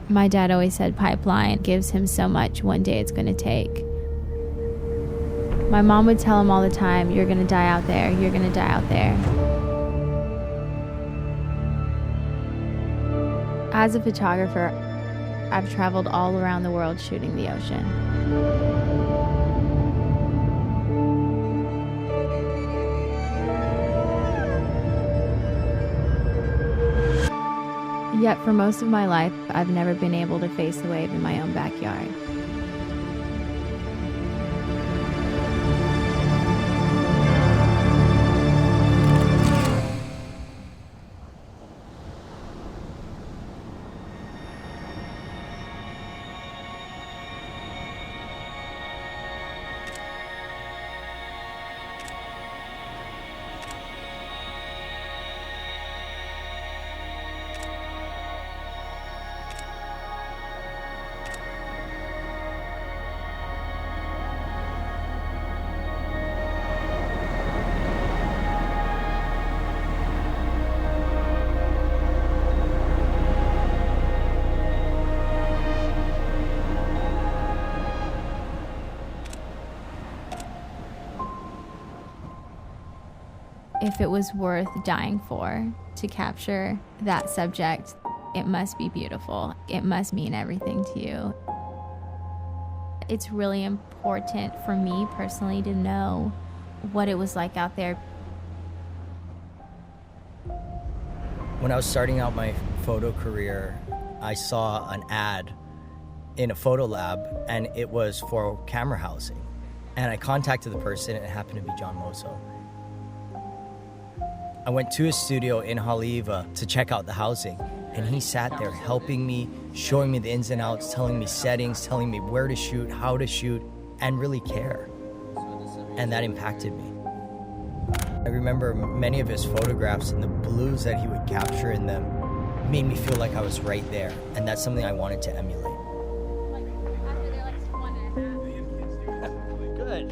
My dad always said pipeline gives him so much, one day it's going to take. My mom would tell him all the time, you're going to die out there, you're going to die out there. As a photographer, I've traveled all around the world shooting the ocean. Yet for most of my life, I've never been able to face the wave in my own backyard. If it was worth dying for, to capture that subject, it must be beautiful. It must mean everything to you. It's really important for me personally to know what it was like out there. When I was starting out my photo career, I saw an ad in a photo lab, and it was for camera housing. And I contacted the person, and it happened to be Jon Mozo. I went to his studio in Haleiwa to check out the housing, and he sat there helping me, showing me the ins and outs, telling me settings, telling me where to shoot, how to shoot, and really care. And that impacted me. I remember many of his photographs and the blues that he would capture in them made me feel like I was right there, and that's something I wanted to emulate. Good.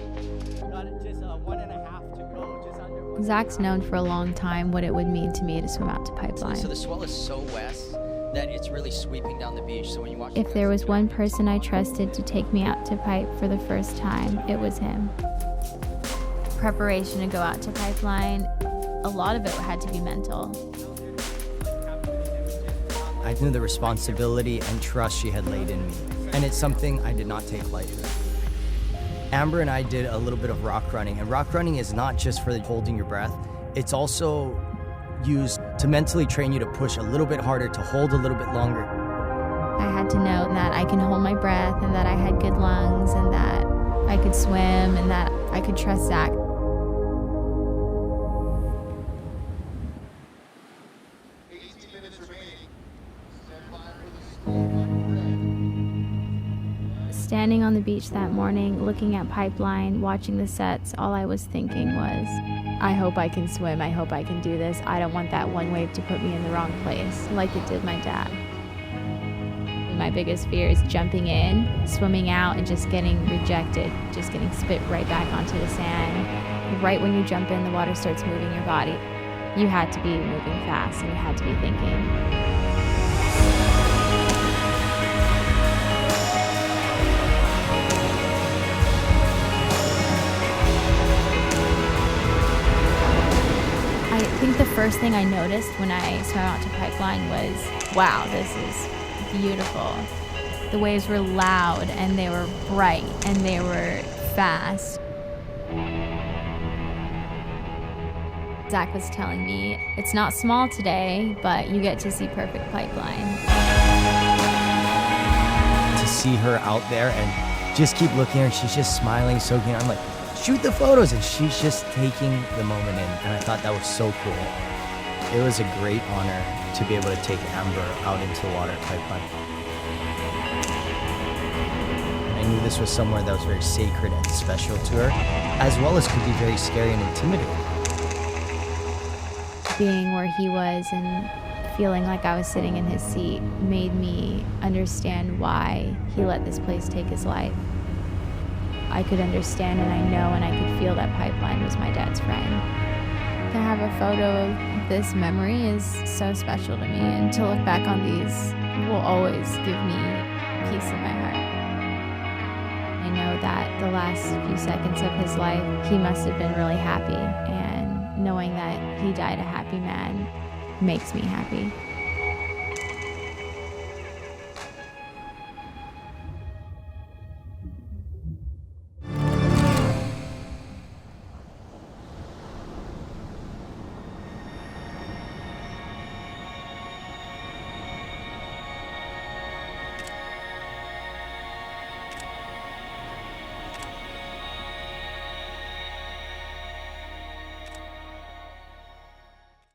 Got it, just 1.5 to go, just under. Zak's known for a long time what it would mean to me to swim out to Pipeline. So the swell is so west that it's really sweeping down the beach. So when you watch, if there was one person I trusted to take me out to Pipe for the first time, it was him. Preparation to go out to Pipeline, a lot of it had to be mental. I knew the responsibility and trust she had laid in me, and it's something I did not take lightly. Amber and I did a little bit of rock running, and rock running is not just for holding your breath, it's also used to mentally train you to push a little bit harder, to hold a little bit longer. I had to know that I can hold my breath, and that I had good lungs, and that I could swim, and that I could trust Zak. Standing on the beach that morning, looking at Pipeline, watching the sets, all I was thinking was, I hope I can swim, I hope I can do this. I don't want that one wave to put me in the wrong place, like it did my dad. My biggest fear is jumping in, swimming out, and just getting rejected, just getting spit right back onto the sand. Right when you jump in, the water starts moving your body. You had to be moving fast, and you had to be thinking. I think the first thing I noticed when I swam out to Pipeline was, wow, this is beautiful. The waves were loud, and they were bright, and they were fast. Zak was telling me, it's not small today, but you get to see perfect Pipeline. To see her out there and just keep looking at her, she's just smiling, soaking. I'm like, shoot the photos, and she's just taking the moment in, and I thought that was so cool. It was a great honor to be able to take Amber out into the water at Pipeline. And I knew this was somewhere that was very sacred and special to her, as well as could be very scary and intimidating. Being where he was and feeling like I was sitting in his seat made me understand why he let this place take his life. I could understand, and I know, and I could feel that Pipeline was my dad's friend. To have a photo of this memory is so special to me, and to look back on these will always give me peace in my heart. I know that the last few seconds of his life, he must have been really happy, and knowing that he died a happy man makes me happy.